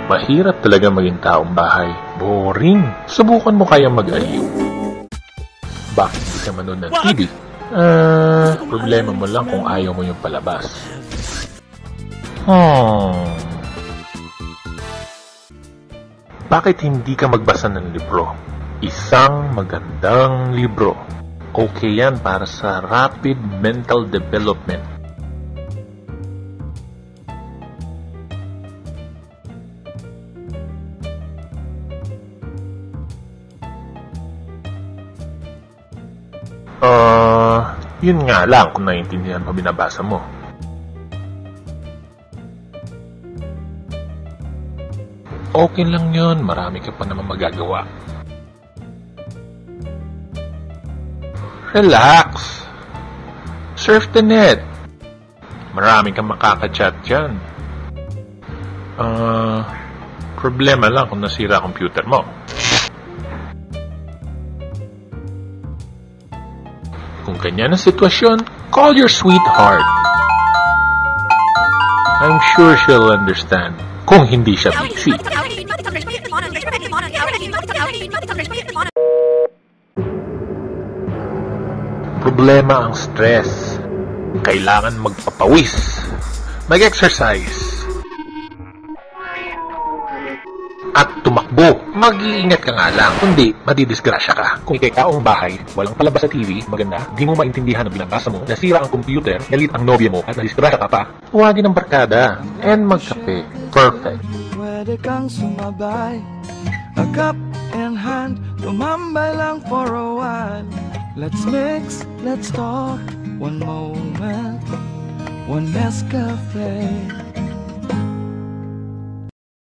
Mahirap talaga maging taong bahay. Boring. Subukan mo kayang mag-aliw. Bakit hindi ka manood ng TV? Problema mo lang kung ayaw mo yung palabas. Bakit hindi ka magbasa ng libro? Isang magandang libro. Okay yan para sa rapid mental development. Yun nga lang kung naiintindihan mo binabasa mo. Okay lang yun, marami ka pa naman magagawa. Relax. Surf the net. Marami kang makaka-chat dyan. Problema lang kung nasira ang computer mo. Kung ganyan ang sitwasyon, call your sweetheart. I'm sure she'll understand kung hindi siya busy. Problema ang stress. Kailangan magpapawis, mag-exercise, at tumakbo. Mag-iingat ka nga lang, kundi madidisgrasya ka. Kung ikay taong bahay, walang palabas sa TV, maganda, di mo maintindihan ang binabasa mo, nasira ang computer, galit ang nobya mo, at nadisgrasya ka pa, huwagin ang barkada, and magkape. Perfect. Pwede kang sumabay, a cup in hand, tumambay lang for a while. Let's mix, let's talk, one moment, one Nescafe.